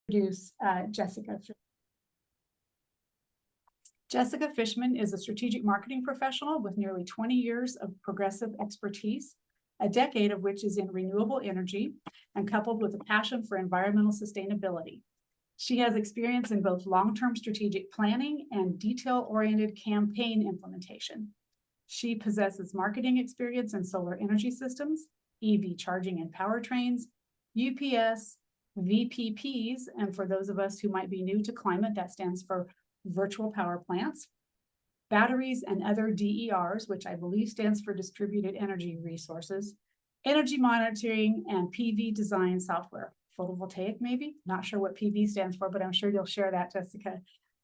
Introduce Jessica. Jessica Fishman is a strategic marketing professional with nearly 20 years of progressive expertise, a decade of which is in renewable energy and coupled with a passion for environmental sustainability. She has experience in both long-term strategic planning and detail-oriented campaign implementation. She possesses marketing experience in solar energy systems, EV charging and powertrains, UPS, VPPs, and for those of us who might be new to climate, that stands for virtual power plants, batteries and other DERs, which I believe stands for distributed energy resources, energy monitoring, and PV design software. Photovoltaic, maybe? Not sure what PV stands for, but I'm sure you'll share that, Jessica.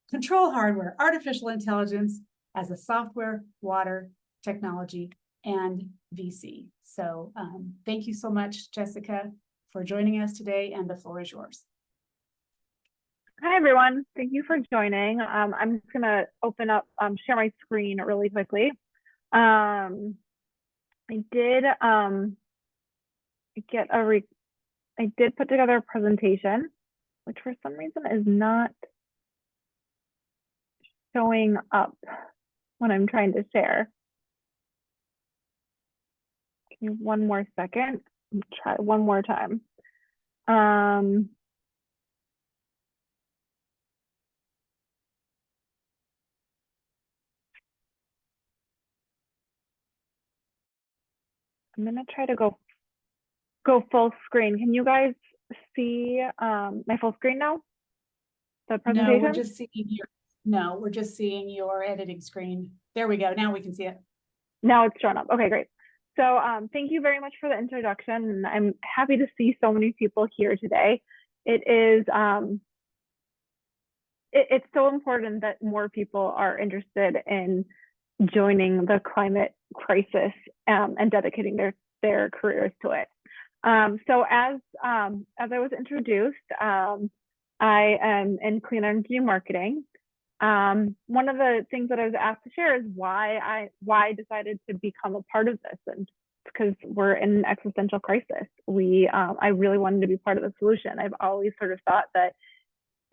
Control hardware, artificial intelligence as a software, water, technology, and VC. So thank you so much, Jessica, for joining us today, and the floor is yours. Hi, everyone. Thank you for joining. I'm just going to open up, share my screen really quickly. I did put together a presentation, which for some reason is not showing up when I'm trying to share. Give me one more second. Try one more time. I'm gonna try to go full screen. Can you guys see my full screen now? The presentation? No, we're just seeing your editing screen. There we go. Now we can see it. Now it's showing up. Okay, great. So thank you very much for the introduction. And I'm happy to see so many people here today. It is it's so important that more people are interested in joining the climate crisis and dedicating their careers to it. So as I was introduced, I am in clean energy marketing. One of the things that I was asked to share is why I decided to become a part of this, and because we're in an existential crisis. I really wanted to be part of the solution. I've always sort of thought that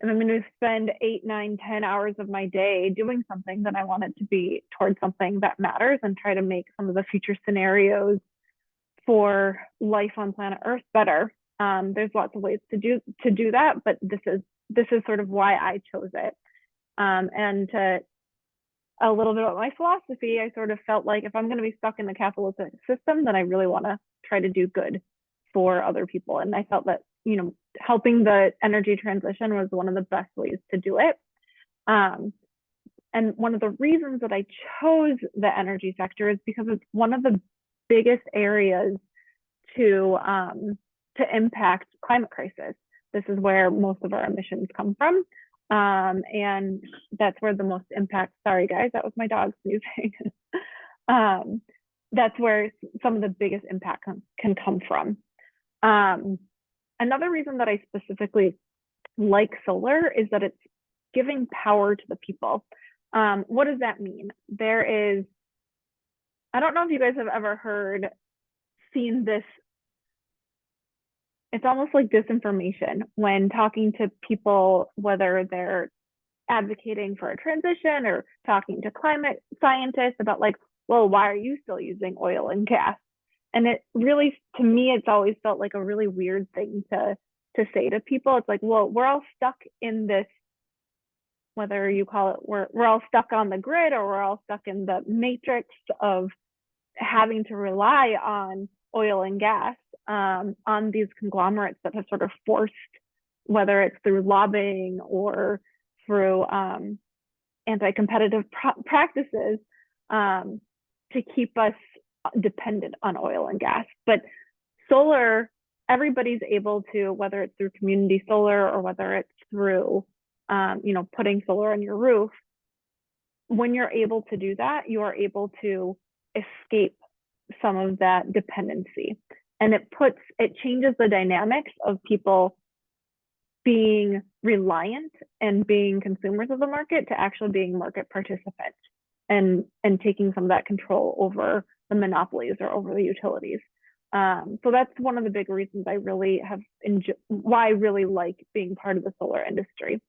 if I'm going to spend 8, 9, 10 hours of my day doing something, then I want it to be towards something that matters and try to make some of the future scenarios for life on planet Earth better. There's lots of ways to do that, but this is sort of why I chose it. And a little bit about my philosophy, I sort of felt like if I'm going to be stuck in the capitalistic system, then I really want to try to do good for other people. And I felt that, helping the energy transition was one of the best ways to do it. And one of the reasons that I chose the energy sector is because it's one of the biggest areas to impact climate crisis. This is where most of our emissions come from. And that's where the most impact, sorry guys, that was my dog sneezing. That's where some of the biggest impact can come from. Another reason that I specifically like solar is that it's giving power to the people. What does that mean? I don't know if you guys have ever seen this. It's almost like disinformation when talking to people, whether they're advocating for a transition or talking to climate scientists about like, well, why are you still using oil and gas? And it really, to me, it's always felt like a really weird thing to say to people. It's like, well, we're all stuck in this, whether you call it, we're all stuck on the grid or we're all stuck in the matrix of having to rely on oil and gas, on these conglomerates that have sort of forced, whether it's through lobbying or through anti-competitive practices, to keep us dependent on oil and gas. But solar, everybody's able to, whether it's through community solar or whether it's through, putting solar on your roof. When you're able to do that, you are able to escape some of that dependency. And it changes the dynamics of people being reliant and being consumers of the market to actually being market participants and taking some of that control over the monopolies or over the utilities. So that's one of the big reasons I really have why I really like being part of the solar industry.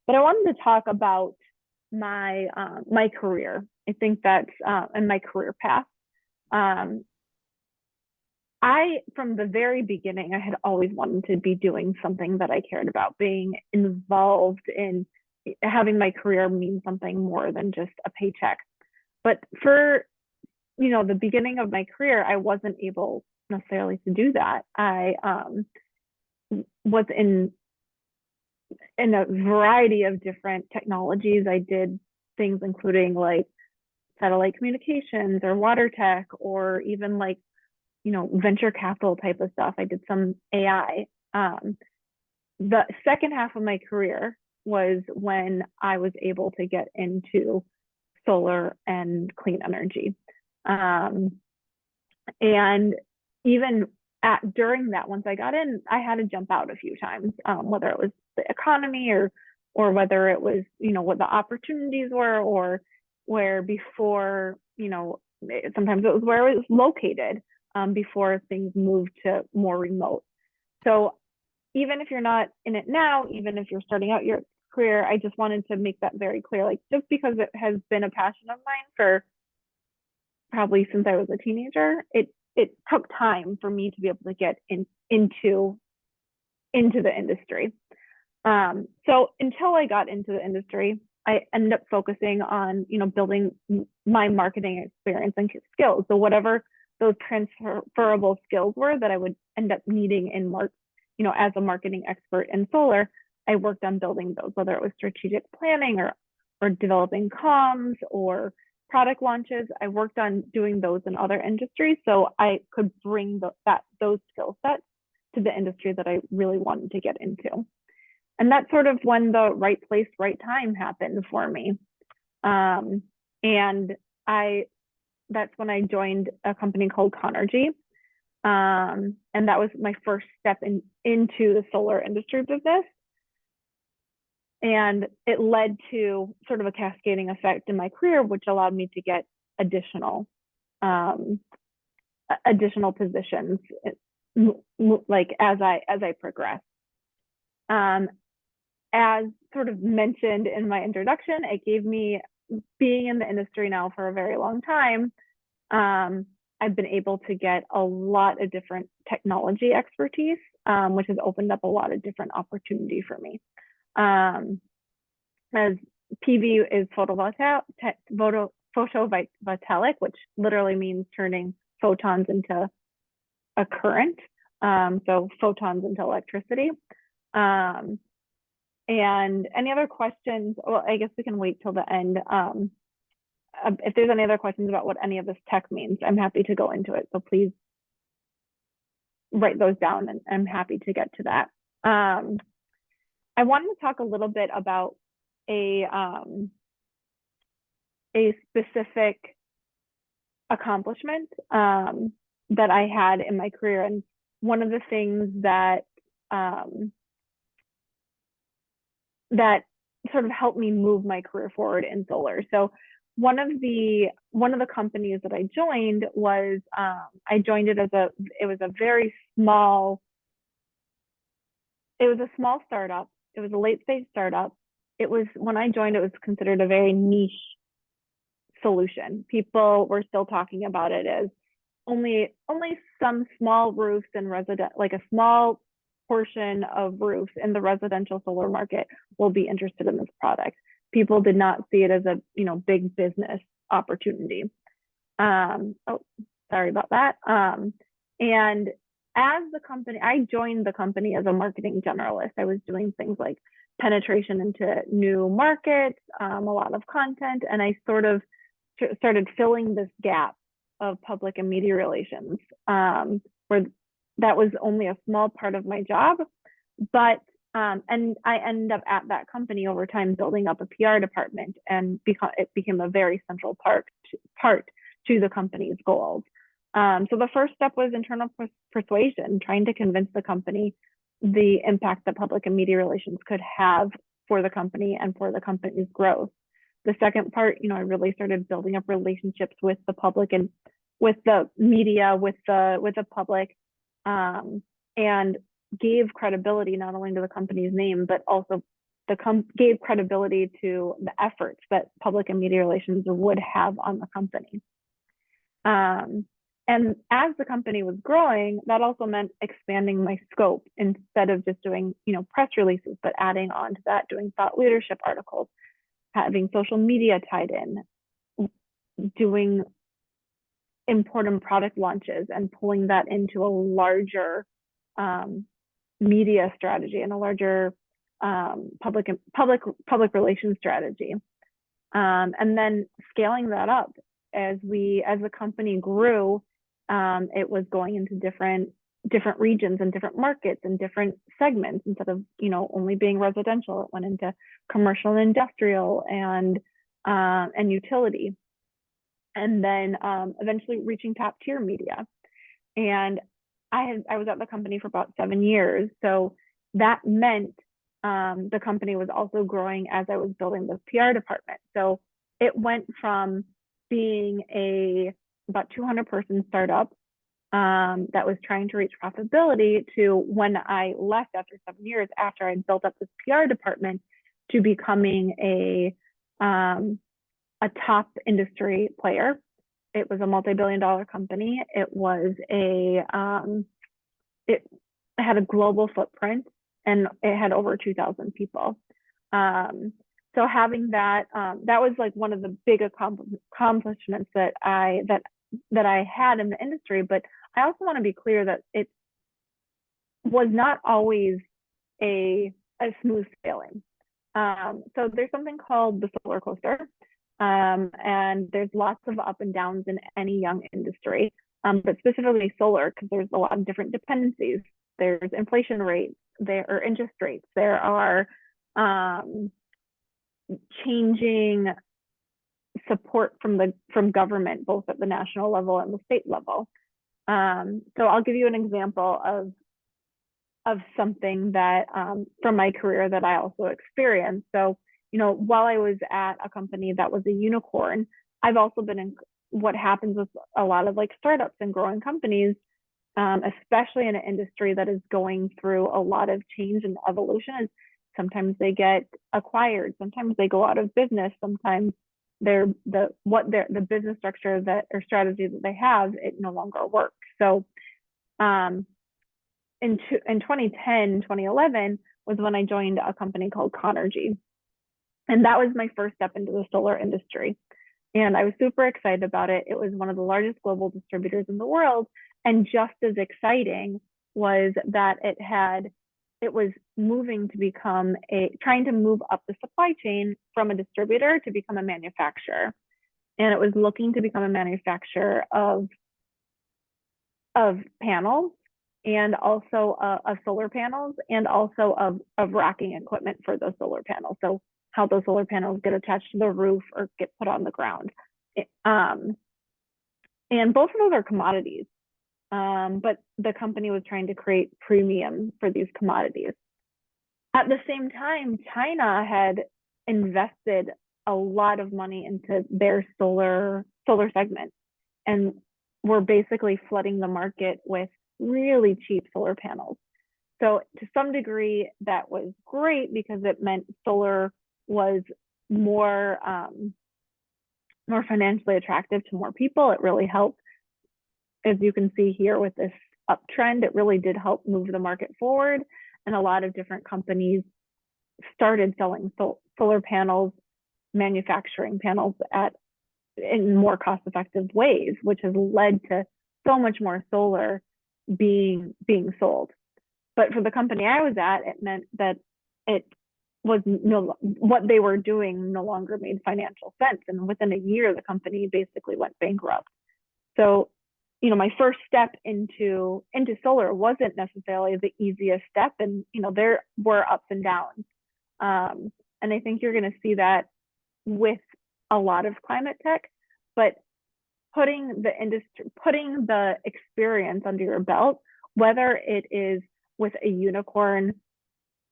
But I wanted to talk about my my career. I think that's and my career path. Um, I, from the very beginning, I had always wanted to be doing something that I cared about, being involved in having my career mean something more than just a paycheck. But for, the beginning of my career, I wasn't able necessarily to do that. I was in a variety of different technologies. I did things including like satellite communications or water tech, or even like venture capital type of stuff. I did some AI. The second half of my career was when I was able to get into solar and clean energy. And even during that, once I got in, I had to jump out a few times, whether it was the economy or whether it was, what the opportunities were, or where before, sometimes it was where it was located, before things moved to more remote. So even if you're not in it now, even if you're starting out your career, I just wanted to make that very clear. Like, just because it has been a passion of mine for probably since I was a teenager, it took time for me to be able to get into the industry. So until I got into the industry, I ended up focusing on, building my marketing experience and skills. So whatever those transferable skills were that I would end up needing as a marketing expert in solar, I worked on building those, whether it was strategic planning or developing comms or product launches. I worked on doing those in other industries, so I could bring those skill sets to the industry that I really wanted to get into. And that's sort of when the right place, right time happened for me. And that's when I joined a company called Conergy. And that was my first step into the solar industry business. And it led to sort of a cascading effect in my career, which allowed me to get additional positions, like as I progressed. As sort of mentioned in my introduction, it gave me, being in the industry now for a very long time, I've been able to get a lot of different technology expertise, which has opened up a lot of different opportunity for me. As PV is photovoltaic, which literally means turning photons into a current, so photons into electricity. And any other questions? Well, I guess we can wait till the end. If there's any other questions about what any of this tech means, I'm happy to go into it. So please write those down, and I'm happy to get to that. I wanted to talk a little bit about a specific accomplishment that I had in my career, and one of the things that that sort of helped me move my career forward in solar. So one of the companies that I joined was I joined it it was a small startup. It was a late stage startup. When I joined, it was considered a very niche solution. People were still talking about it as only some small roofs and like a small portion of roofs in the residential solar market will be interested in this product. People did not see it as a big business opportunity. Oh, sorry about that. And as the company, I joined the company as a marketing generalist. I was doing things like penetration into new markets, a lot of content, and I sort of started filling this gap of public and media relations, where that was only a small part of my job, but and I ended up at that company over time building up a PR department, and it became a very central part to the company's goals. So the first step was internal persuasion, trying to convince the company the impact that public and media relations could have for the company and for the company's growth. The second part, I really started building up relationships with the public and with the media, with the public, and gave credibility not only to the company's name, but also gave credibility to the efforts that public and media relations would have on the company. And as the company was growing, that also meant expanding my scope instead of just doing, press releases, but adding on to that, doing thought leadership articles, having social media tied in, doing important product launches and pulling that into a larger media strategy and a larger public relations strategy. And then scaling that up as the company grew, it was going into different regions and different markets and different segments. Instead of only being residential, it went into commercial and industrial and utility, and then eventually reaching top tier media. And I was at the company for about 7 years, so that meant the company was also growing as I was building the PR department. So it went from being about 200-person startup that was trying to reach profitability to, when I left after 7 years, after I'd built up this PR department, to becoming a top industry player. It was a multi-billion-dollar company. It had a global footprint, and it had over 2,000 people. So having that was like one of the big accomplishments that I had in the industry. But I also want to be clear that it was not always a smooth sailing. So there's something called the solar coaster, and there's lots of up and downs in any young industry, but specifically solar, because there's a lot of different dependencies. There's inflation rates, there are interest rates, there are changing support from government, both at the national level and the state level. So I'll give you an example of something that from my career that I also experienced. So, while I was at a company that was a unicorn, I've also been in what happens with a lot of like startups and growing companies, especially in an industry that is going through a lot of change and evolution. Is sometimes they get acquired, sometimes they go out of business, sometimes the business structure or strategy that they have, it no longer works. So in 2010, 2011 was when I joined a company called Conergy. And that was my first step into the solar industry. And I was super excited about it. It was one of the largest global distributors in the world. And just as exciting was that it was moving to trying to move up the supply chain from a distributor to become a manufacturer. And it was looking to become a manufacturer of panels, and also of solar panels, and also of racking equipment for those solar panels. So how those solar panels get attached to the roof or get put on the ground. And both of those are commodities. But the company was trying to create premium for these commodities. At the same time, China had invested a lot of money into their solar segment, and were basically flooding the market with really cheap solar panels. So to some degree, that was great because it meant solar was more financially attractive to more people. It really helped. As you can see here with this uptrend, it really did help move the market forward. And a lot of different companies started selling solar panels, manufacturing panels in more cost-effective ways, which has led to so much more solar being sold. But for the company I was at, it meant that what they were doing no longer made financial sense. And within a year, the company basically went bankrupt. So, my first step into solar wasn't necessarily the easiest step. And, there were ups and downs. And I think you're going to see that with a lot of climate tech, but putting the experience under your belt, whether it is with a unicorn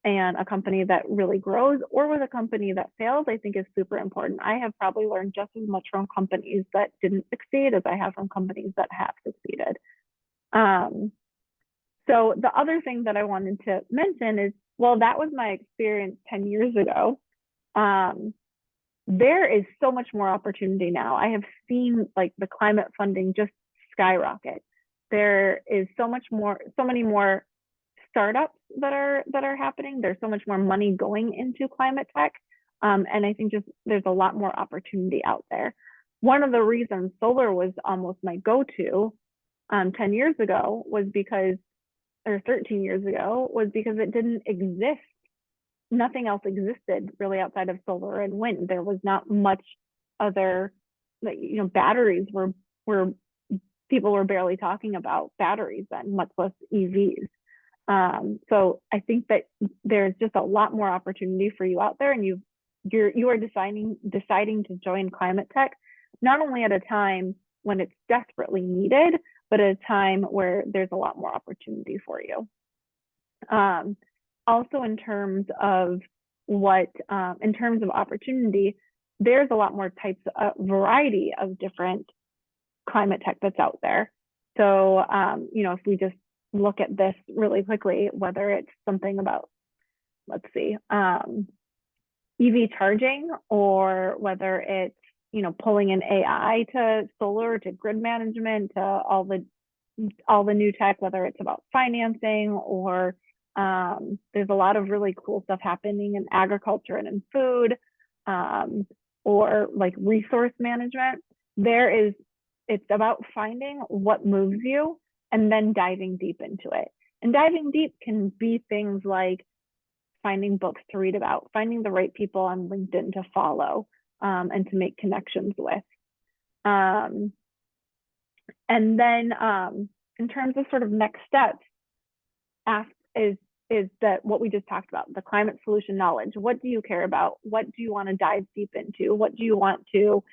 and a company that really grows, or with a company that fails, I think is super important. I have probably learned just as much from companies that didn't succeed as I have from companies that have succeeded. So the other thing that I wanted to mention is, well, that was my experience 10 years ago. There is so much more opportunity now. I have seen like the climate funding just skyrocket. There is so many more startups that are happening. There's so much more money going into climate tech. And I think just there's a lot more opportunity out there. One of the reasons solar was almost my go-to 10 years ago was because, or 13 years ago, was because it didn't exist. Nothing else existed really outside of solar and wind. There was not much other, like, batteries were people were barely talking about batteries then, much less EVs. So I think that there's just a lot more opportunity for you out there, and you are deciding to join climate tech, not only at a time when it's desperately needed, but at a time where there's a lot more opportunity for you. Also, in terms of opportunity, there's a lot more variety of different climate tech that's out there. So, if we just look at this really quickly, whether it's something about, let's see, EV charging, or whether it's, pulling in AI to solar, to grid management, to all the new tech, whether it's about financing, or there's a lot of really cool stuff happening in agriculture and in food, or like resource management. It's about finding what moves you and then diving deep into it. And diving deep can be things like finding books to read about, finding the right people on LinkedIn to follow, and to make connections with. And then in terms of sort of next steps, is that what we just talked about, the climate solution knowledge. What do you care about? What do you want to dive deep into? What do you want to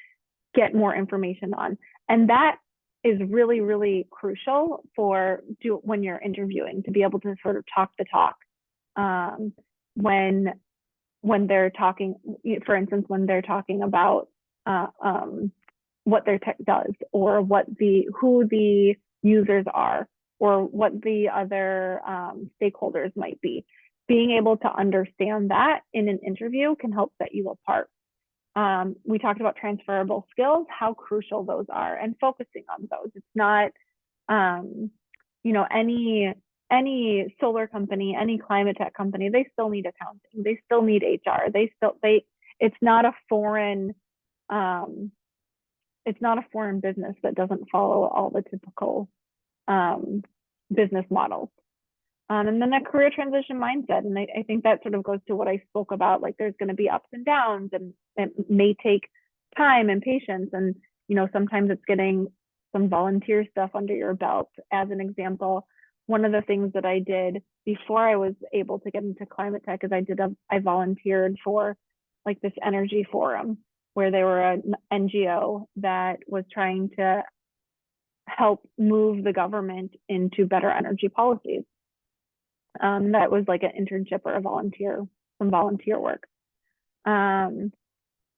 get more information on? And that is really, really crucial when you're interviewing, to be able to sort of talk the talk. When they're talking, for instance, when they're talking about what their tech does, or who the users are, or what the other stakeholders might be. Being able to understand that in an interview can help set you apart. We talked about transferable skills, how crucial those are, and focusing on those. It's not, any solar company, any climate tech company, they still need accounting, they still need HR, it's not a foreign business that doesn't follow all the typical business models. And then a career transition mindset. And I think that sort of goes to what I spoke about, like there's going to be ups and downs, and it may take time and patience. And, sometimes it's getting some volunteer stuff under your belt. As an example, one of the things that I did before I was able to get into climate tech is I volunteered for like this energy forum, where they were an NGO that was trying to help move the government into better energy policies. That was like an internship or some volunteer work.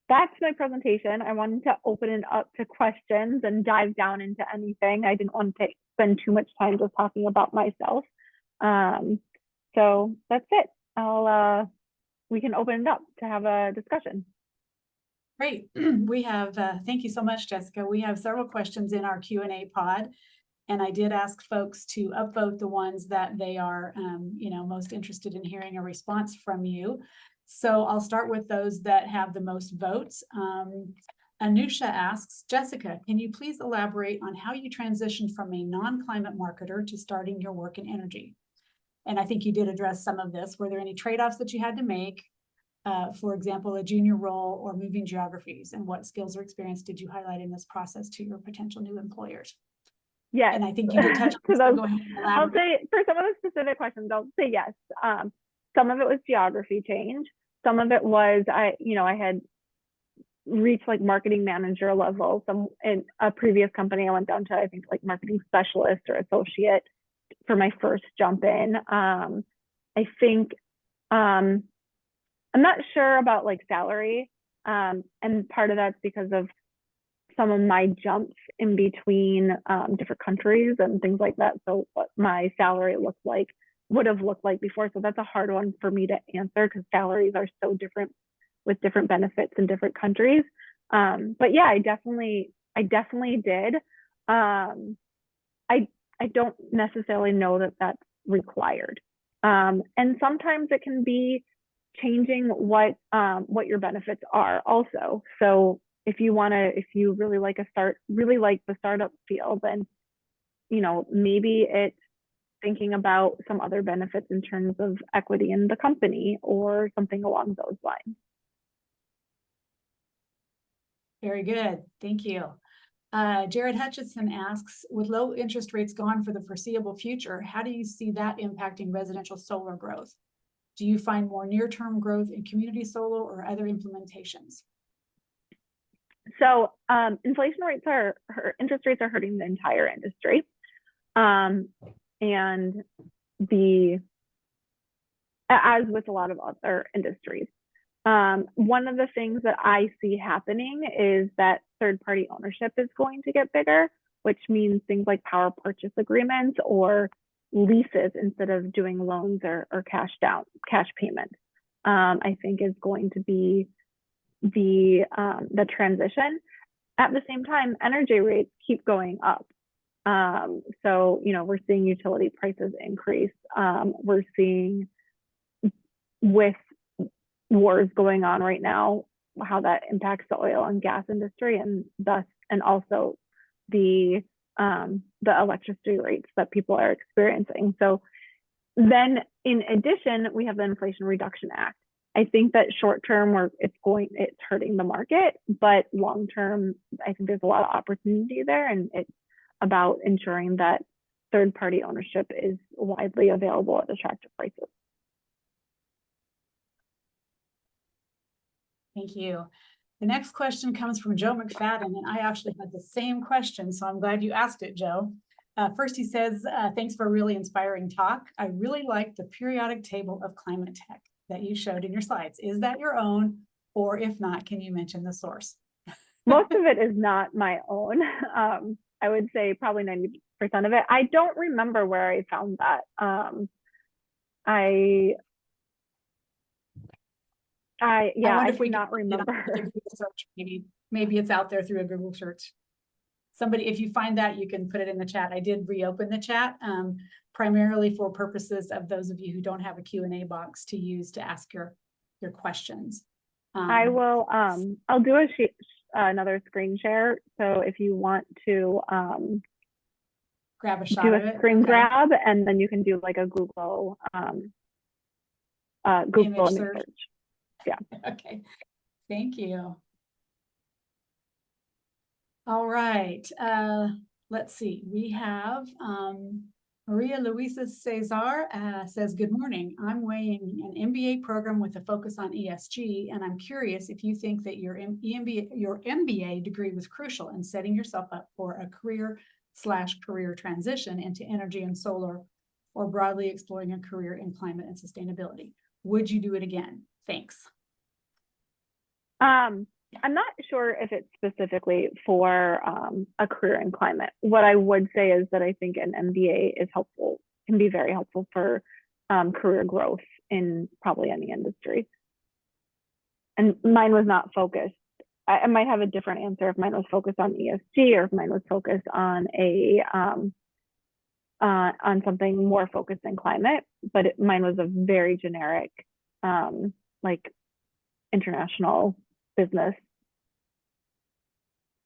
That's my presentation. I wanted to open it up to questions and dive down into anything. I didn't want to spend too much time just talking about myself. So that's it. We can open it up to have a discussion. Great. We have, thank you so much, Jessica. We have several questions in our Q&A pod, and I did ask folks to upvote the ones that they are, most interested in hearing a response from you. So I'll start with those that have the most votes. Anusha asks, Jessica, can you please elaborate on how you transitioned from a non-climate marketer to starting your work in energy? And I think you did address some of this. Were there any trade-offs that you had to make? For example, a junior role or moving geographies, and what skills or experience did you highlight in this process to your potential new employers? Yes. And I think you did touch on those, go ahead and elaborate. I'll say, for some of the specific questions, I'll say yes. Some of it was geography change. Some of it was, I had reached like marketing manager level. In a previous company, I went down to, I think, like marketing specialist or associate for my first jump in. I think I'm not sure about like salary. And part of that's because of some of my jumps in between different countries and things like that. So what my salary would have looked like before. So that's a hard one for me to answer because salaries are so different with different benefits in different countries. But yeah, I definitely did. I don't necessarily know that that's required. And sometimes it can be changing what your benefits are also. So if you really like the startup field, then maybe it's thinking about some other benefits in terms of equity in the company or something along those lines. Very good. Thank you. Jared Hutchinson asks, with low interest rates gone for the foreseeable future, how do you see that impacting residential solar growth? Do you find more near-term growth in community solar or other implementations? So interest rates are hurting the entire industry. And as with a lot of other industries. One of the things that I see happening is that third-party ownership is going to get bigger, which means things like power purchase agreements or leases instead of doing loans or cash payments. I think is going to be the transition. At the same time, energy rates keep going up. So we're seeing utility prices increase. We're seeing with wars going on right now, how that impacts the oil and gas industry and also the electricity rates that people are experiencing. So then in addition, we have the Inflation Reduction Act. I think that short term it's hurting the market, but long term, I think there's a lot of opportunity there, and it's about ensuring that third party ownership is widely available at attractive prices. Thank you. The next question comes from Joe McFadden, and I actually had the same question, so I'm glad you asked it, Joe. First, he says, thanks for a really inspiring talk. I really like the periodic table of climate tech that you showed in your slides. Is that your own? Or if not, can you mention the source? Most of it is not my own. I would say probably 90% of it. I don't remember where I found that. I cannot remember. Search, maybe it's out there through a Google search. Somebody, if you find that, you can put it in the chat. I did reopen the chat primarily for purposes of those of you who don't have a Q&A box to use to ask your questions. I will. I'll do another screen share. So if you want to grab a shot, do a screen grab, and then you can do like a Google image search. Yeah. Okay. Thank you. All right. Let's see. We have Maria Luisa Cesar says, good morning. I'm weighing an MBA program with a focus on ESG, and I'm curious if you think that your MBA degree was crucial in setting yourself up for a career/career transition into energy and solar, or broadly exploring a career in climate and sustainability. Would you do it again? Thanks. I'm not sure if it's specifically for a career in climate. What I would say is that I think an MBA can be very helpful for career growth in probably any industry. And mine was not focused. I might have a different answer if mine was focused on ESG or if mine was focused on on something more focused in climate. But mine was a very generic, like international business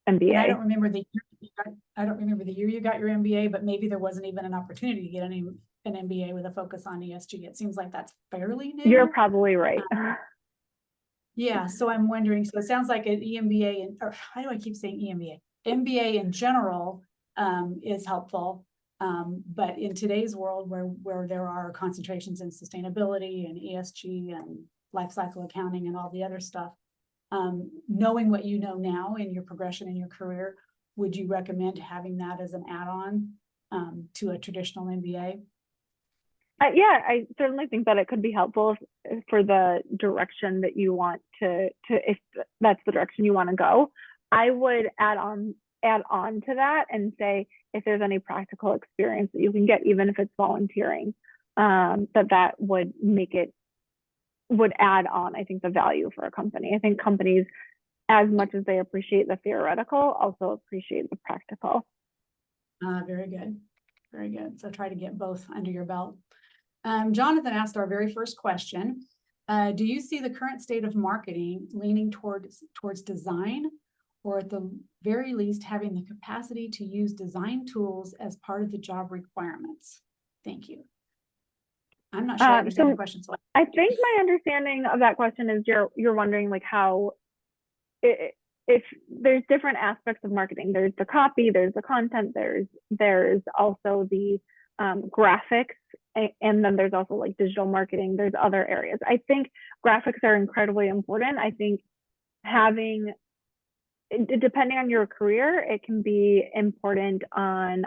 MBA. And I don't remember the year you got your MBA, but maybe there wasn't even an opportunity to get an MBA with a focus on ESG. It seems like that's fairly new. You're probably right. Yeah, so I'm wondering, so it sounds like an EMBA, or how do I keep saying EMBA? MBA in general is helpful, but in today's world where there are concentrations in sustainability and ESG and life cycle accounting and all the other stuff, knowing what you know now in your progression in your career, would you recommend having that as an add-on to a traditional MBA? Yeah, I certainly think that it could be helpful for the direction that you want if that's the direction you want to go. I would add on to that and say if there's any practical experience that you can get, even if it's volunteering, that would add on, I think, the value for a company. I think companies, as much as they appreciate the theoretical, also appreciate the practical. Very good. Very good. So try to get both under your belt. Jonathan asked our very first question. Do you see the current state of marketing leaning towards design, or at the very least having the capacity to use design tools as part of the job requirements? Thank you. I'm not sure I understand the question. So I think my understanding of that question is you're wondering like how if there's different aspects of marketing. There's the copy, there's the content, there's also the graphics, and then there's also like digital marketing. There's other areas. I think graphics are incredibly important. I think having, depending on your career, it can be important on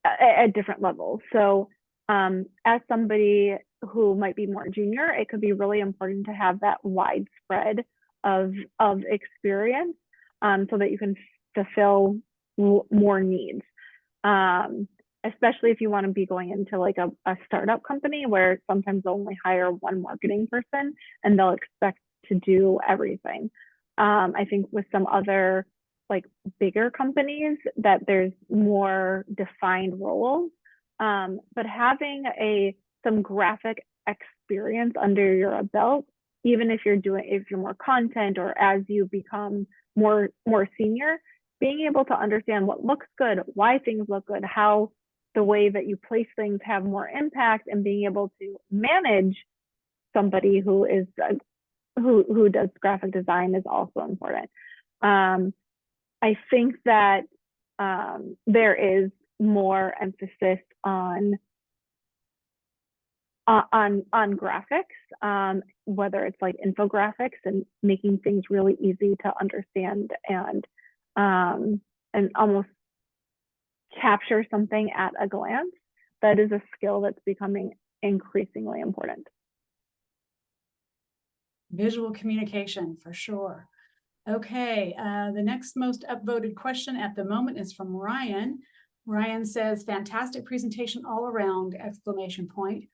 at different levels. So as somebody who might be more junior, it could be really important to have that widespread of experience, so that you can fulfill more needs. Especially if you want to be going into like a startup company where sometimes they'll only hire one marketing person and they'll expect to do everything. I think with some other like bigger companies that there's more defined roles, but having some graphic experience under your belt, even if you're more content, or as you become more senior, being able to understand what looks good, why things look good, how the way that you place things have more impact, and being able to manage somebody who does graphic design is also important. I think that there is more emphasis on graphics, whether it's like infographics and making things really easy to understand and almost capture something at a glance. That is a skill that's becoming increasingly important. Visual communication, for sure. Okay, the next most upvoted question at the moment is from Ryan. Ryan says, fantastic presentation all around, exclamation point.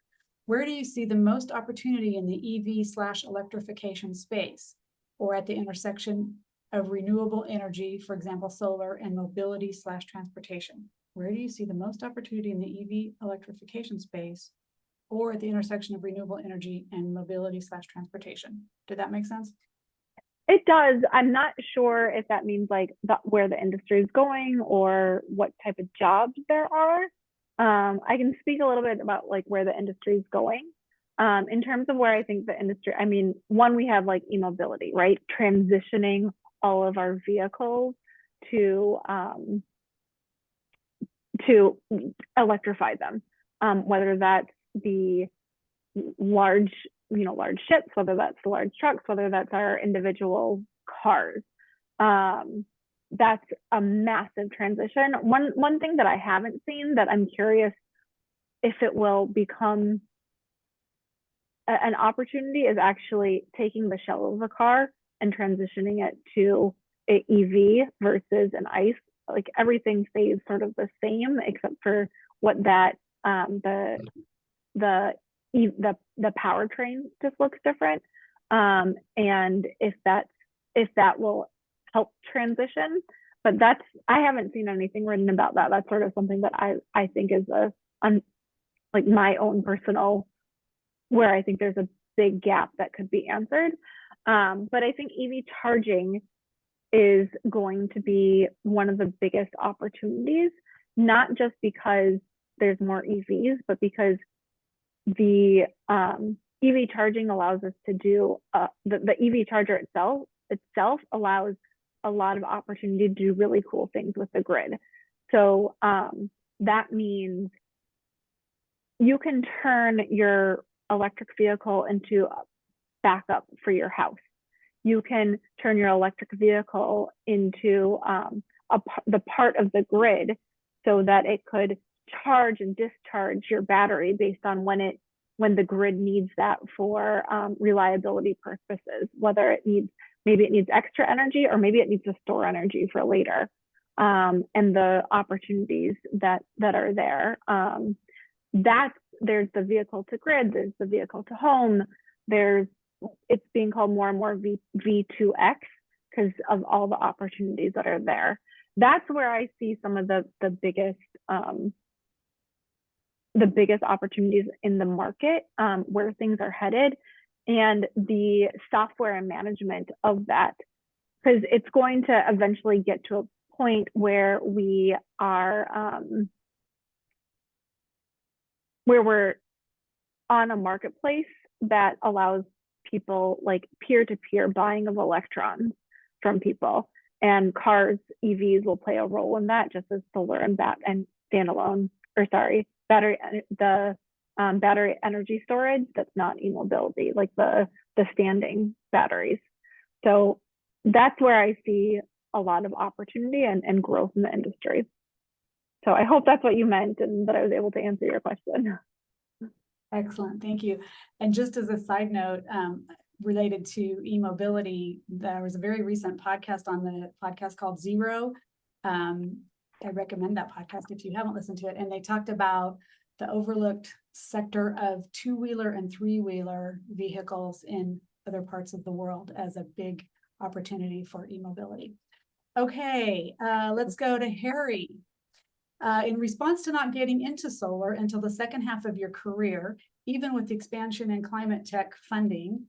Where do you see the most opportunity in the EV/electrification space, or at the intersection of renewable energy, for example, solar, and mobility/transportation? Where do you see the most opportunity in the EV electrification space, or at the intersection of renewable energy and mobility/transportation? Did that make sense? It does. I'm not sure if that means like where the industry is going or what type of jobs there are. I can speak a little bit about like where the industry is going. In terms of where I think the industry, I mean, one, we have like e-mobility, right? Transitioning all of our vehicles to electrify them, whether that's the large ships, whether that's the large trucks, whether that's our individual cars. That's a massive transition. One thing that I haven't seen that I'm curious if it will become an opportunity is actually taking the shell of a car and transitioning it to an EV versus an ICE. Like everything stays sort of the same except for what that the powertrain just looks different. And if that will help transition, but I haven't seen anything written about that. That's sort of something that I think is like my own personal, where I think there's a big gap that could be answered. But I think EV charging is going to be one of the biggest opportunities, not just because there's more EVs, but because the EV charging allows us to do the EV charger itself allows a lot of opportunity to do really cool things with the grid. So that means you can turn your electric vehicle into a backup for your house. You can turn your electric vehicle into the part of the grid so that it could charge and discharge your battery based on when the grid needs that for reliability purposes, whether maybe it needs extra energy or maybe it needs to store energy for later, and the opportunities that are there. There's the vehicle to grid, there's the vehicle to home, it's being called more and more V2X because of all the opportunities that are there. That's where I see some of the biggest opportunities in the market, where things are headed, and the software and management of that, because it's going to eventually get to a point where we are where we're on a marketplace that allows people like peer-to-peer buying of electrons from people, and cars, EVs will play a role in that, just as solar and battery energy storage that's not e-mobility, like the standing batteries. So that's where I see a lot of opportunity and growth in the industry. So I hope that's what you meant and that I was able to answer your question. Excellent, thank you. And just as a side note, related to e-mobility, there was a very recent podcast on the podcast called Zero. I recommend that podcast if you haven't listened to it. And they talked about the overlooked sector of two-wheeler and three-wheeler vehicles in other parts of the world as a big opportunity for e-mobility. Okay, let's go to Harry. In response to not getting into solar until the second half of your career, even with the expansion in climate tech funding,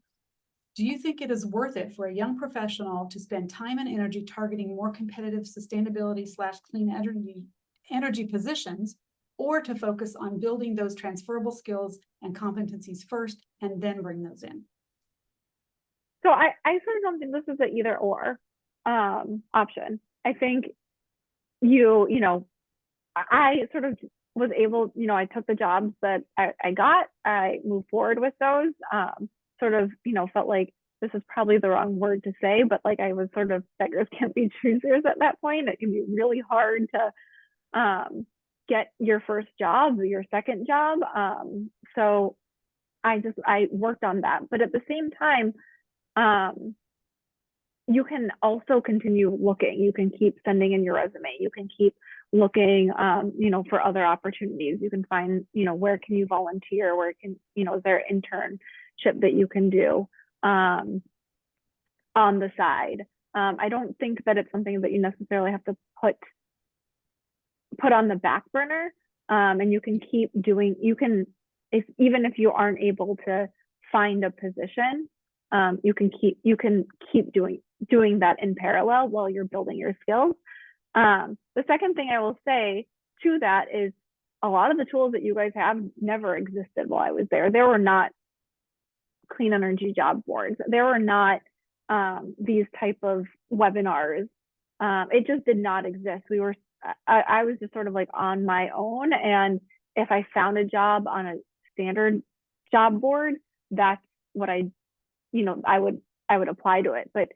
do you think it is worth it for a young professional to spend time and energy targeting more competitive sustainability/clean energy positions, or to focus on building those transferable skills and competencies first and then bring those in? So I sort of don't think this is an either or option. I think I sort of was able, I took the jobs that I got, I moved forward with those, sort of, felt like this is probably the wrong word to say, but like I was sort of beggars can't be choosers at that point. It can be really hard to get your first job, your second job. So I worked on that. But at the same time, you can also continue looking. You can keep sending in your resume. You can keep looking, for other opportunities. You can find, where can you volunteer? Where can, is there an internship that you can do on the side? I don't think that it's something that you necessarily have to put on the back burner. And you can keep doing, even if you aren't able to find a position, you can keep doing that in parallel while you're building your skills. The second thing I will say to that is a lot of the tools that you guys have never existed while I was there. There were not clean energy job boards. There were not these type of webinars. It just did not exist. I was just sort of like on my own. And if I found a job on a standard job board, that's what I would apply to it. But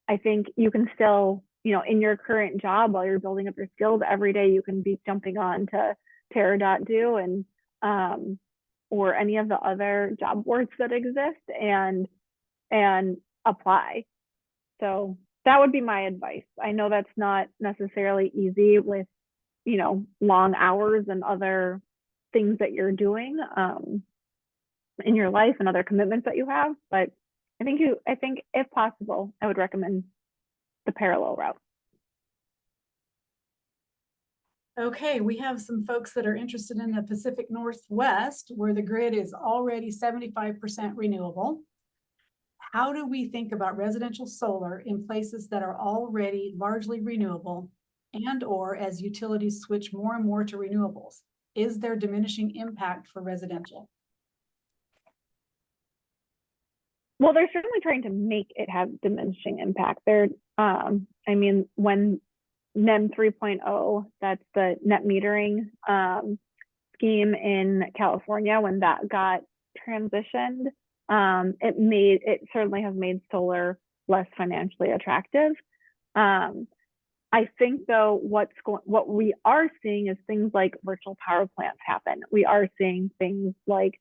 I think you can still, in your current job, while you're building up your skills every day, you can be jumping on to Terra.do and or any of the other job boards that exist and apply. So that would be my advice. I know that's not necessarily easy with, long hours and other things that you're doing in your life and other commitments that you have, but I think if possible, I would recommend the parallel route. Okay, we have some folks that are interested in the Pacific Northwest, where the grid is already 75% renewable. How do we think about residential solar in places that are already largely renewable, and or as utilities switch more and more to renewables? Is there diminishing impact for residential? Well, they're certainly trying to make it have diminishing impact. When NEM 3.0, that's the net metering scheme in California, when that got transitioned, it certainly has made solar less financially attractive. I think though, what we are seeing is things like virtual power plants happen. We are seeing things like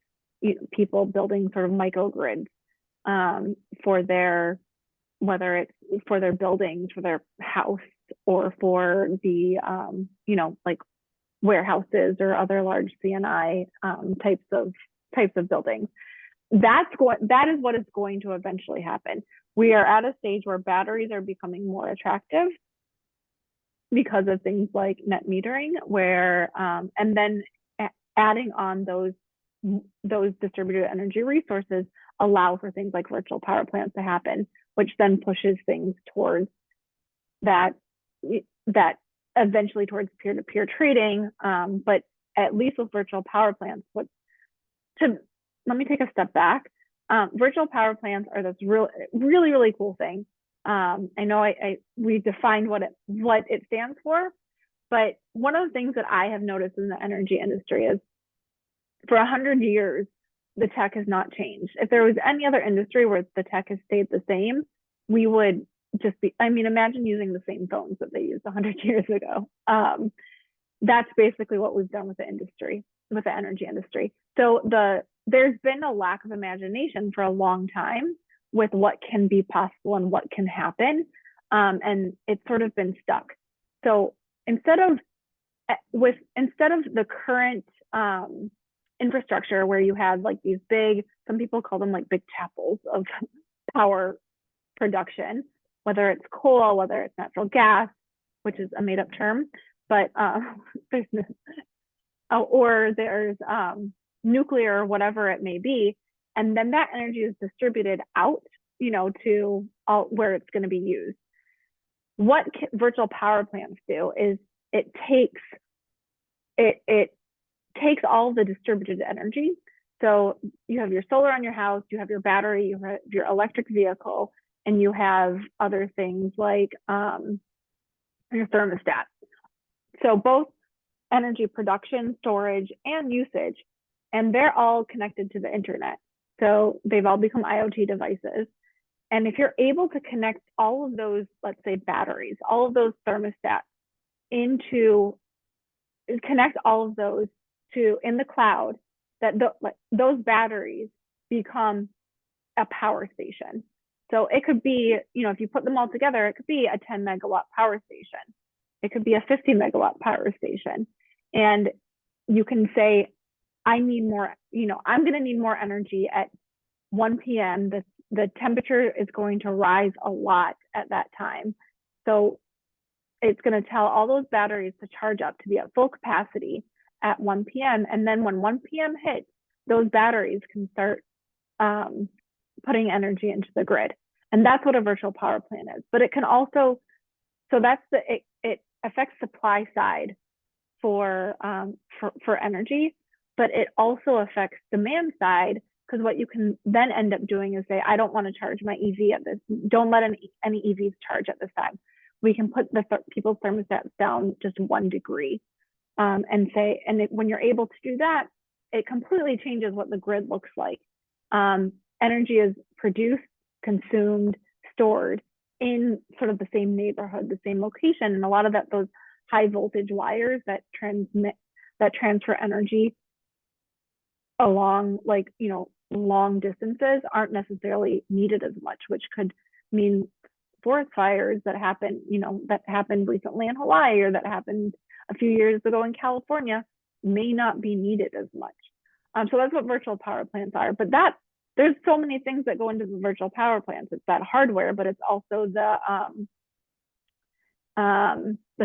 people building sort of microgrids for their, whether it's for their buildings, for their house, or for the like warehouses or other large CNI types of buildings. That is what is going to eventually happen. We are at a stage where batteries are becoming more attractive because of things like net metering, where and then adding on those distributed energy resources allow for things like virtual power plants to happen, which then pushes things towards that eventually towards peer-to-peer trading. But at least with virtual power plants, let me take a step back. Virtual power plants are this really cool thing. I know we defined what it stands for, but one of the things that I have noticed in the energy industry is for 100 years, the tech has not changed. If there was any other industry where the tech has stayed the same, we would just be, imagine using the same phones that they used 100 years ago. That's basically what we've done with the industry, with the energy industry. So there's been a lack of imagination for a long time with what can be possible and what can happen. And it's sort of been stuck. So instead of the current infrastructure where you had like these big, some people call them like big chapels of power production, whether it's coal, whether it's natural gas, which is a made up term, but or there's nuclear, or whatever it may be. And then that energy is distributed out, to where it's going to be used. What virtual power plants do is it takes all the distributed energy. So you have your solar on your house, you have your battery, you have your electric vehicle, and you have other things like your thermostat. So both energy production, storage, and usage, and they're all connected to the internet. So they've all become IoT devices. And if you're able to connect all of those, let's say batteries, all of those thermostats connect all of those to in the cloud, that those batteries become a power station. So it could be, if you put them all together, it could be a 10 megawatt power station. It could be a 50 megawatt power station. And you can say, I need more, I'm going to need more energy at 1 p.m. The temperature is going to rise a lot at that time. So it's going to tell all those batteries to charge up to be at full capacity at 1 p.m. And then when 1 p.m. hits, those batteries can start putting energy into the grid. And that's what a virtual power plant is. But it can also, so that's it affects supply side for energy, but it also affects demand side, because what you can then end up doing is say, I don't want to charge my EV at this, don't let any EVs charge at this time. We can put people's thermostats down just 1 degree and say, when you're able to do that, it completely changes what the grid looks like. Energy is produced, consumed, stored in sort of the same neighborhood, the same location. And a lot of those high voltage wires that transfer energy along long distances aren't necessarily needed as much, which could mean forest fires that happened recently in Hawaii, or that happened a few years ago in California, may not be needed as much. So that's what virtual power plants are. But there's so many things that go into the virtual power plants. It's that hardware, but it's also the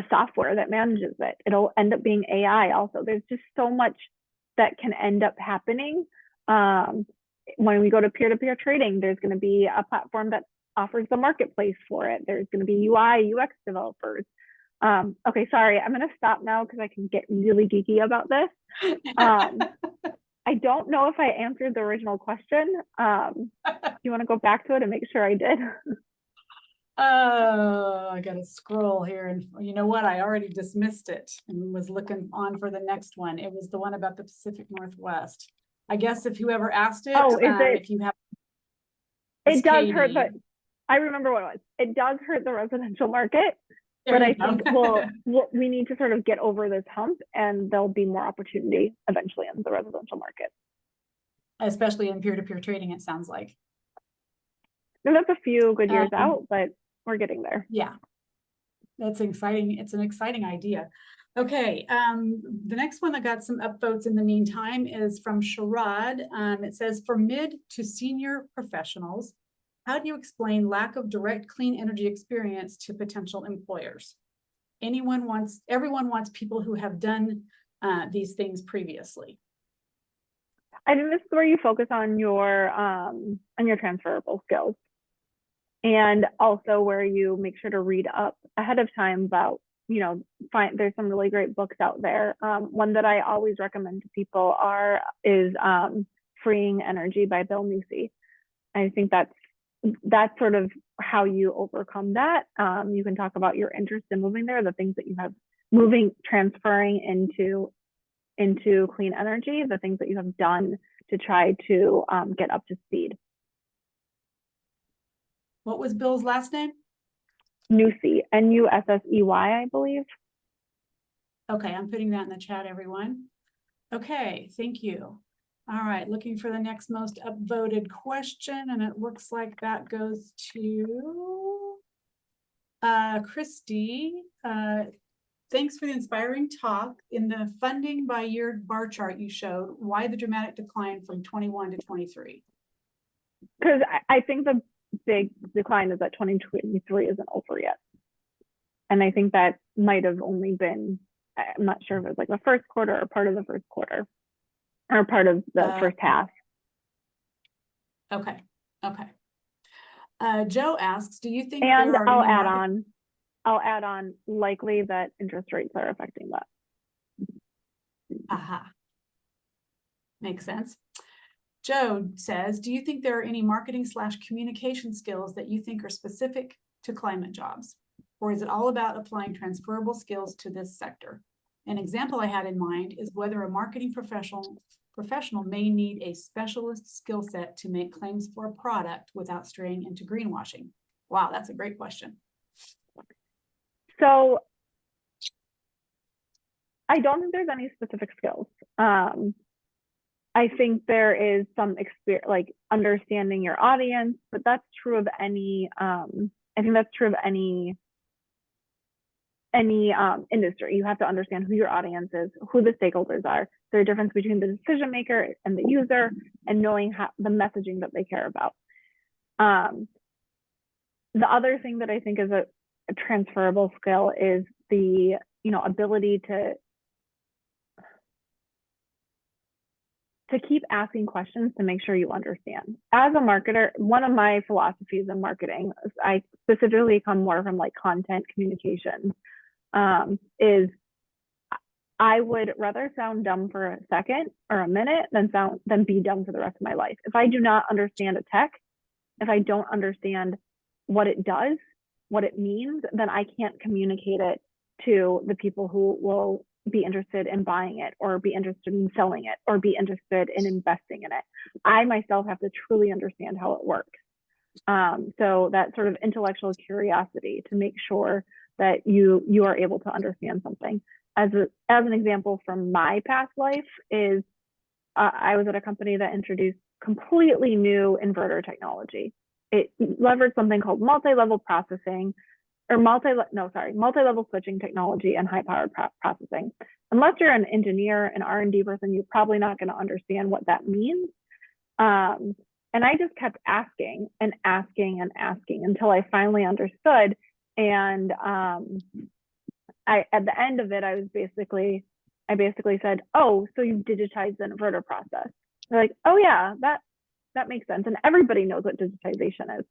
software that manages it. It'll end up being AI also. There's just so much that can end up happening. When we go to peer-to-peer trading, there's going to be a platform that offers the marketplace for it. There's going to be UI, UX developers. Okay, sorry, I'm going to stop now because I can get really geeky about this. I don't know if I answered the original question. Do you want to go back to it and make sure I did? Oh, I got to scroll here, and you know what? I already dismissed it and was looking on for the next one. It was the one about the Pacific Northwest. I guess if whoever asked it, if you have, it does hurt, but I remember what it was. It does hurt the residential market. There But you I go. think we need to sort of get over this hump, and there'll be more opportunity eventually in the residential market. Especially in peer-to-peer trading, it sounds like. And that's a few good years Um, out, but we're getting there. Yeah, that's exciting. It's an exciting idea. Okay, the next one that got some upvotes in the meantime is from Sharad. It says, for mid to senior professionals, how do you explain lack of direct clean energy experience to potential employers? Everyone wants people who have done these things previously. I think this is where you focus on your transferable skills, and also where you make sure to read up ahead of time about, there's some really great books out there. One that I always recommend to people is Freeing Energy by Bill Newsey. I think that's sort of how you overcome that. You can talk about your interest in moving there, the things that you have transferring into clean energy, the things that you have done to try to get up to speed. What was Bill's last name? Newsey, Nussey, I believe. Okay, I'm putting that in the chat, everyone. Okay, thank you. All right, looking for the next most upvoted question, and it looks like that goes to Christy. Thanks for the inspiring talk. In the funding by year bar chart you showed, why the dramatic decline from 21 to 23? Because I think the big decline is that 2023 isn't over yet. And I think that might have only been, I'm not sure if it was like the first quarter or part of the first quarter or part of the first half. Okay. Joe asks, do you think and there are I'll add on likely that interest rates are affecting that. Aha. Makes sense. Joe says, do you think there are any marketing/communication skills that you think are specific to climate jobs? Or is it all about applying transferable skills to this sector? An example I had in mind is whether a marketing professional may need a specialist skill set to make claims for a product without straying into greenwashing. Wow, that's a great question. So I don't think there's any specific skills. I think there is some experience, like understanding your audience, but that's true of any, I think that's true of any industry. You have to understand who your audience is, who the stakeholders are. There's a difference between the decision maker and the user, and knowing the messaging that they care about. The other thing that I think is a transferable skill is the ability to keep asking questions to make sure you understand. As a marketer, one of my philosophies in marketing, I specifically come more from like content communications, is I would rather sound dumb for a second or a minute than be dumb for the rest of my life. If I do not understand a tech, if I don't understand what it does, what it means, then I can't communicate it to the people who will be interested in buying it, or be interested in selling it, or be interested in investing in it. I myself have to truly understand how it works. So that sort of intellectual curiosity to make sure that you are able to understand something. As an example from my past life is, I was at a company that introduced completely new inverter technology. It leveraged something called multi-level processing, or multi-level switching technology and high-powered processing. Unless you're an engineer, an R&D person, you're probably not going to understand what that means. And I just kept asking and asking and asking until I finally understood. And at the end of it, I basically said, "Oh, so you've digitized the inverter process?" They're like, "Oh yeah, that makes sense." And everybody knows what digitization is.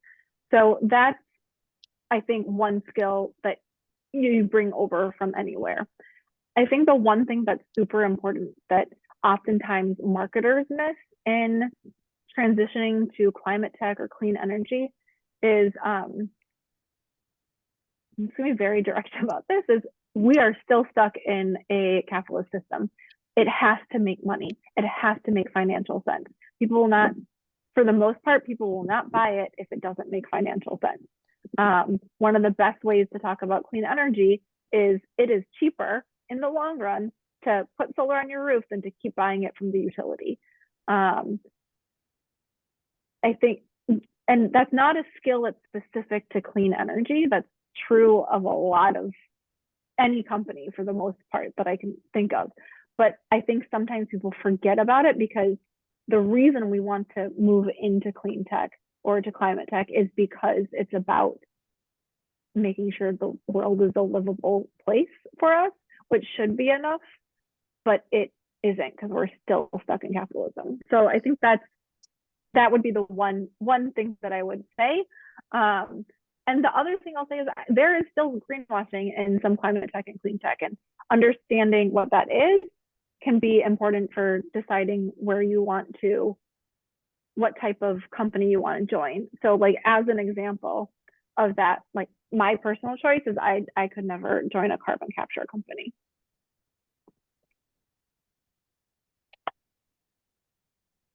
So that's, I think, one skill that you bring over from anywhere. I think the one thing that's super important that oftentimes marketers miss in transitioning to climate tech or clean energy is, I'm just going to be very direct about this, is we are still stuck in a capitalist system. It has to make money. It has to make financial sense. People will not, for the most part, people will not buy it if it doesn't make financial sense. One of the best ways to talk about clean energy is it is cheaper in the long run to put solar on your roof than to keep buying it from the utility. I think, and that's not a skill that's specific to clean energy. That's true of a lot of any company for the most part that I can think of. But I think sometimes people forget about it because the reason we want to move into clean tech or to climate tech is because it's about making sure the world is a livable place for us, which should be enough, but it isn't because we're still stuck in capitalism. So I think that would be the one thing that I would say. And the other thing I'll say is there is still greenwashing in some climate tech and clean tech, and understanding what that is can be important for deciding where you want to, what type of company you want to join. So like as an example of that, like my personal choice is I could never join a carbon capture company.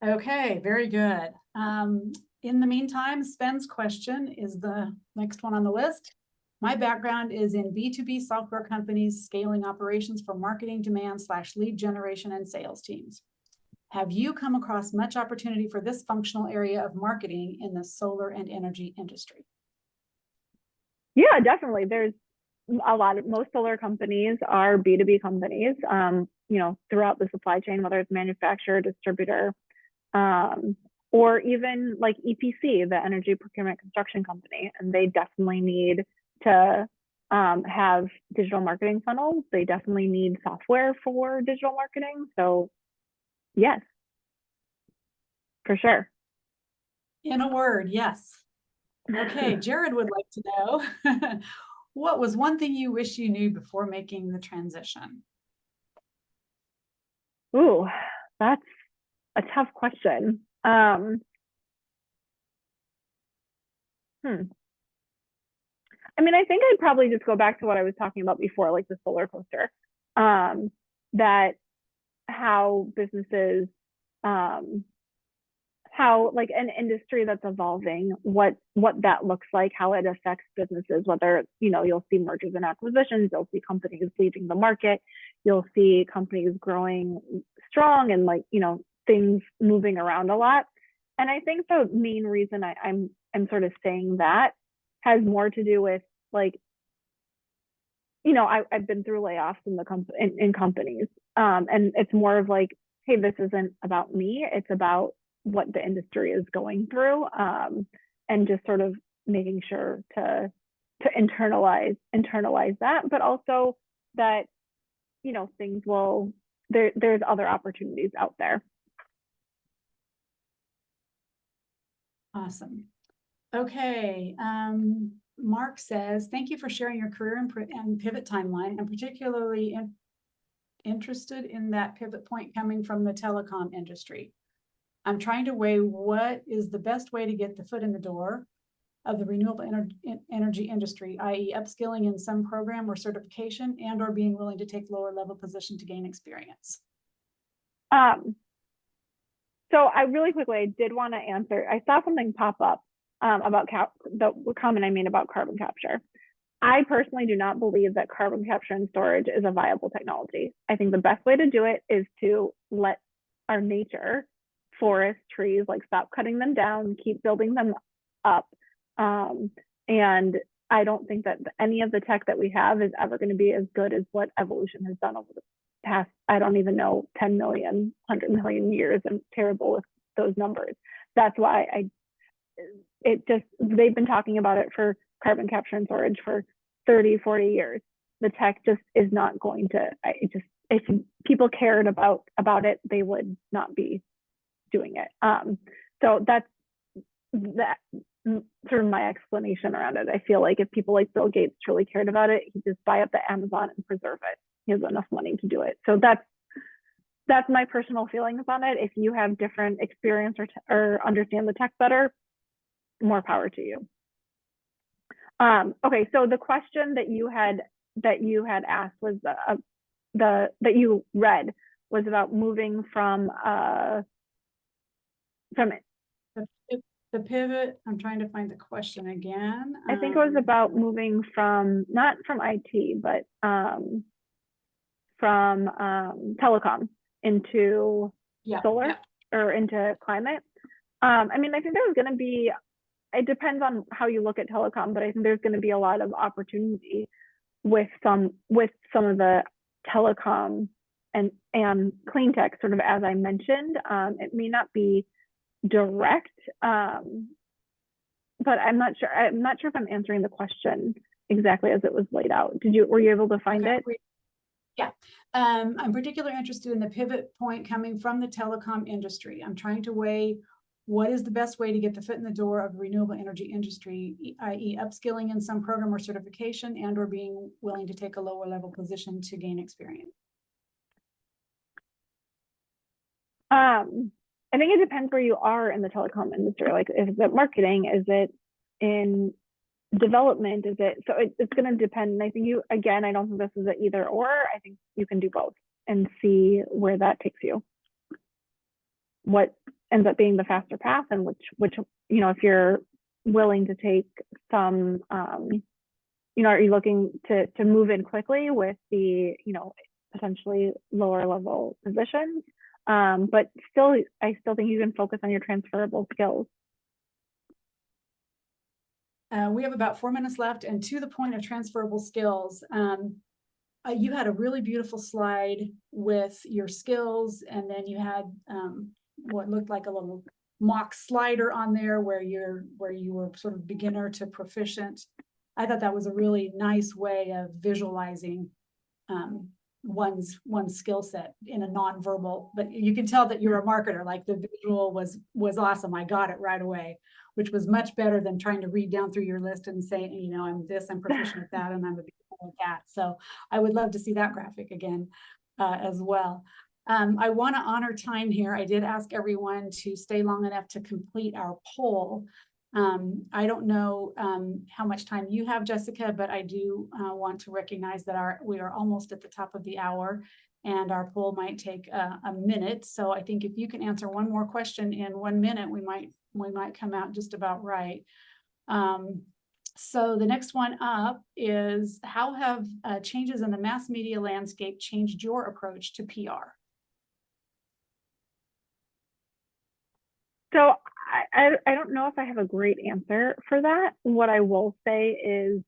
Okay, very good. In the meantime, Sven's question is the next one on the list. My background is in B2B software companies scaling operations for marketing demand / lead generation and sales teams. Have you come across much opportunity for this functional area of marketing in the solar and energy industry? Yeah, definitely. There's a lot of, most solar companies are B2B companies, you know, throughout the supply chain, whether it's manufacturer, distributor, or even like EPC, the energy procurement construction company, and they definitely need to have digital marketing funnels. They definitely need software for digital marketing. So yes, for sure. In a word, yes. Okay, Jared would like to know, what was one thing you wish you knew before making the transition? Ooh, that's a tough question. I mean, I think I'd probably just go back to what I was talking about before, like the solar coaster. That how businesses, how like an industry that's evolving, what that looks like, how it affects businesses, whether, you know, you'll see mergers and acquisitions, you'll see companies leaving the market, you'll see companies growing strong and like, you know, things moving around a lot. And I think the main reason I'm sort of saying that has more to do with like, you know, I've been through layoffs in the in companies, and it's more of like, hey, this isn't about me, it's about what the industry is going through, and just sort of making sure to internalize that, but also that, you know, things will, there's other opportunities out there. Awesome. Okay. Mark says, thank you for sharing your career and pivot timeline. I'm particularly interested in that pivot point coming from the telecom industry. I'm trying to weigh what is the best way to get the foot in the door of the renewable energy industry, i.e. upskilling in some program or certification and or being willing to take lower level position to gain experience. So I really quickly, I did want to answer, I saw something pop up about the comment I made about carbon capture. I personally do not believe that carbon capture and storage is a viable technology. I think the best way to do it is to let our nature, forests, trees, like stop cutting them down, keep building them up. And I don't think that any of the tech that we have is ever going to be as good as what evolution has done over the past, I don't even know, 10 million, 100 million years. I'm terrible with those numbers. That's why they've been talking about it for carbon capture and storage for 30, 40 years. The tech just is not going to, if people cared about it, they would not be doing it. So that's sort of my explanation around it. I feel like if people like Bill Gates truly cared about it, he'd just buy up the Amazon and preserve it. He has enough money to do it. So that's my personal feelings on it. If you have different experience or understand the tech better, more power to you. Okay, so the question that you had asked was that you read was about moving from The the pivot, I'm trying to find the question again. I think it was about moving from, not from IT, but from telecom into solar or into climate. I mean, I think there's going to be, it depends on how you look at telecom, but I think there's going to be a lot of opportunity with some of the telecom and clean tech, sort of as I mentioned. It may not be direct, but I'm not sure if I'm answering the question exactly as it was laid out. Were you able to find it? Yeah. I'm particularly interested in the pivot point coming from the telecom industry. I'm trying to weigh what is the best way to get the foot in the door of the renewable energy industry, i.e. upskilling in some program or certification and or being willing to take a lower level position to gain experience. I think it depends where you are in the telecom industry. Like, is it marketing? Is it in development? Is it, so it's going to depend. And I think I don't think this is an either or. I think you can do both and see where that takes you. What ends up being the faster path, and which if you're willing to take some, are you looking to move in quickly with the, potentially lower level positions? But still, I still think you can focus on your transferable skills. We have about 4 minutes left, and to the point of transferable skills, you had a really beautiful slide with your skills, and then you had what looked like a little mock slider on there where you were sort of beginner to proficient. I thought that was a really nice way of visualizing one's skill set in a nonverbal, but you can tell that you're a marketer. Like, the visual was awesome. I got it right away, which was much better than trying to read down through your list and say, I'm this, I'm proficient at that, and I'm a big fan of that. So I would love to see that graphic again as well. I want to honor time here. I did ask everyone to stay long enough to complete our poll. I don't know how much time you have, Jessica, but I do want to recognize that we are almost at the top of the hour, and our poll might take a minute. So I think if you can answer one more question in 1 minute, we might come out just about right. So the next one up is, how have changes in the mass media landscape changed your approach to PR? So I don't know if I have a great answer for that. What I will say is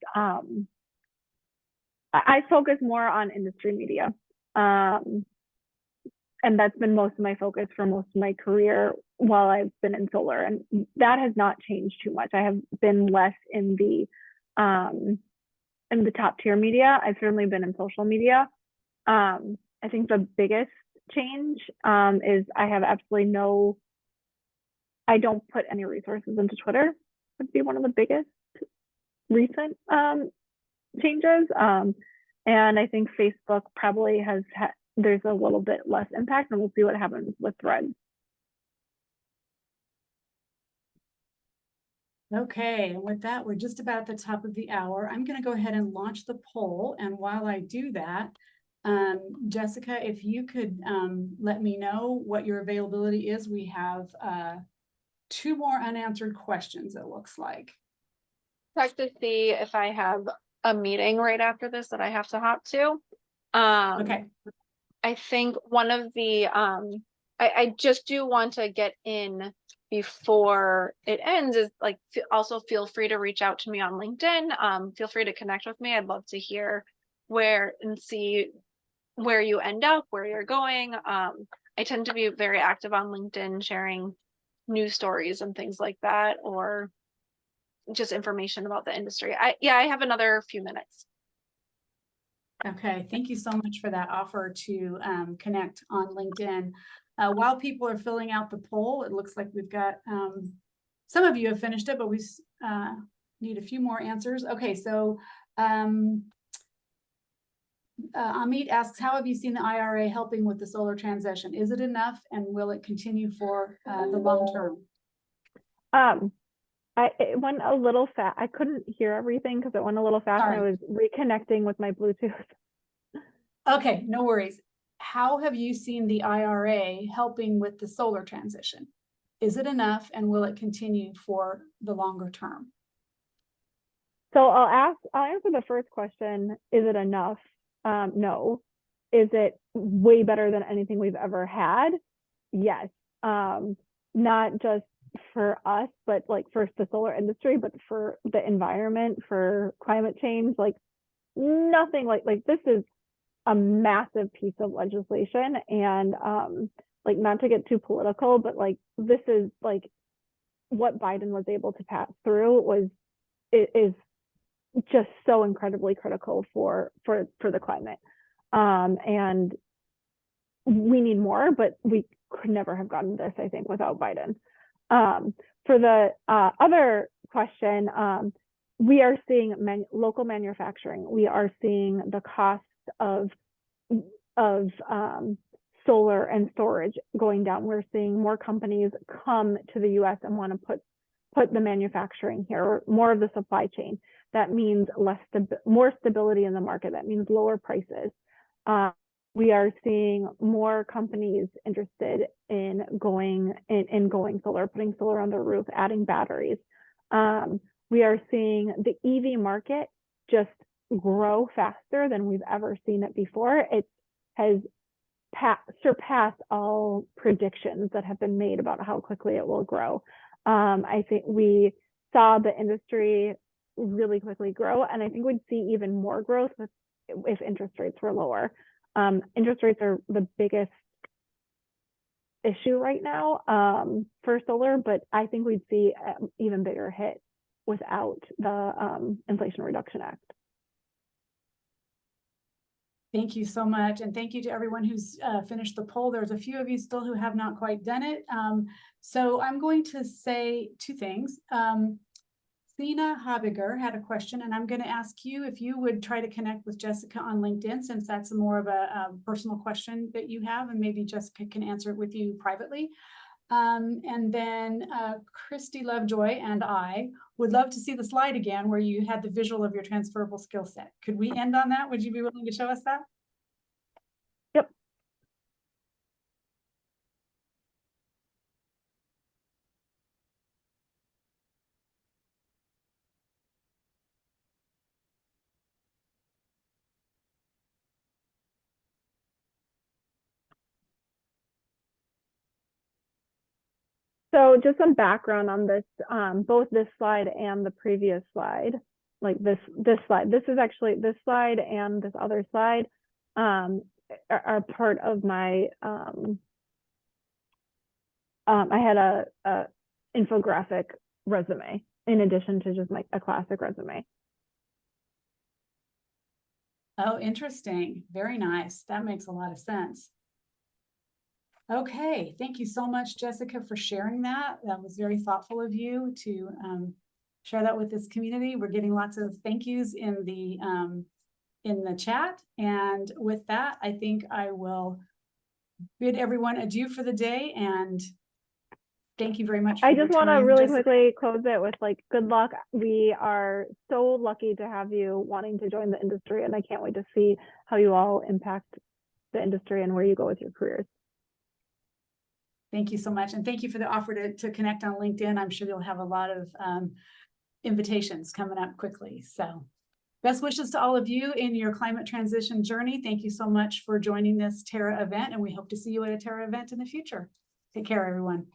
I focus more on industry media. And that's been most of my focus for most of my career while I've been in solar. And that has not changed too much. I have been less in the top tier media. I've certainly been in social media. I think the biggest change is I don't put any resources into Twitter. Would be one of the biggest recent changes. And I think Facebook probably there's a little bit less impact, and we'll see what happens with Threads. Okay, and with that, we're just about at the top of the hour. I'm going to go ahead and launch the poll. And while I do that, Jessica, if you could let me know what your availability is. We have 2 more unanswered questions, it looks like. Check to see if I have a meeting right after this that I have to hop to. Okay. I think one of the I just do want to get in before it ends is, like, also feel free to reach out to me on LinkedIn. Feel free to connect with me. I'd love to hear and see where you end up, where you're going. I tend to be very active on LinkedIn, sharing news stories and things like that, or just information about the industry. I have another few minutes. Okay, thank you so much for that offer to connect on LinkedIn. While people are filling out the poll, it looks like we've got some of you have finished it, but we need a few more answers. Okay, so Amit asks, how have you seen the IRA helping with the solar transition? Is it enough, and will it continue for the long term? It went a little fast. I couldn't hear everything because it went a little fast. And I was reconnecting with my Bluetooth. Okay, no worries. How have you seen the IRA helping with the solar transition? Is it enough, and will it continue for the longer term? So I'll answer the first question. Is it enough? No. Is it way better than anything we've ever had? Yes. Not just for us, but like for the solar industry, but for the environment, for climate change, like nothing like this is a massive piece of legislation. And like, not to get too political, but like this is like what Biden was able to pass through is just so incredibly critical for the climate. And we need more, but we could never have gotten this, I think, without Biden. For the other question, we are seeing local manufacturing. We are seeing the cost of solar and storage going down. We're seeing more companies come to the U.S. and want to put the manufacturing here, more of the supply chain. That means more stability in the market. That means lower prices. We are seeing more companies interested in going solar, putting solar on their roof, adding batteries. We are seeing the EV market just grow faster than we've ever seen it before. It has surpassed all predictions that have been made about how quickly it will grow. I think we saw the industry really quickly grow, and I think we'd see even more growth if interest rates were lower. Interest rates are the biggest issue right now for solar, but I think we'd see an even bigger hit without the Inflation Reduction Act. Thank you so much. And thank you to everyone who's finished the poll. There's a few of you still who have not quite done it. So I'm going to say two things. Sina Habiger had a question, and I'm going to ask you if you would try to connect with Jessica on LinkedIn, since that's more of a personal question that you have, and maybe Jessica can answer it with you privately. And then Christy Lovejoy and I would love to see the slide again where you had the visual of your transferable skill set. Could we end on that? Would you be willing to show us that? Yep. So just some background on this, both this slide and the previous slide, like this slide. This is actually, this slide and this other slide are part of my, I had a infographic resume in addition to just like a classic resume. Oh, interesting. Very nice. That makes a lot of sense. Okay, thank you so much, Jessica, for sharing that. That was very thoughtful of you to share that with this community. We're getting lots of thank yous in the chat. And with that, I think I will bid everyone adieu for the day, and thank you very much. I just want to really quickly close it with like, good luck. We are so lucky to have you wanting to join the industry, and I can't wait to see how you all impact the industry and where you go with your careers. Thank you so much. And thank you for the offer to connect on LinkedIn. I'm sure you'll have a lot of invitations coming up quickly. So best wishes to all of you in your climate transition journey. Thank you so much for joining this Terra event, and we hope to see you at a Terra event in the future. Take care, everyone.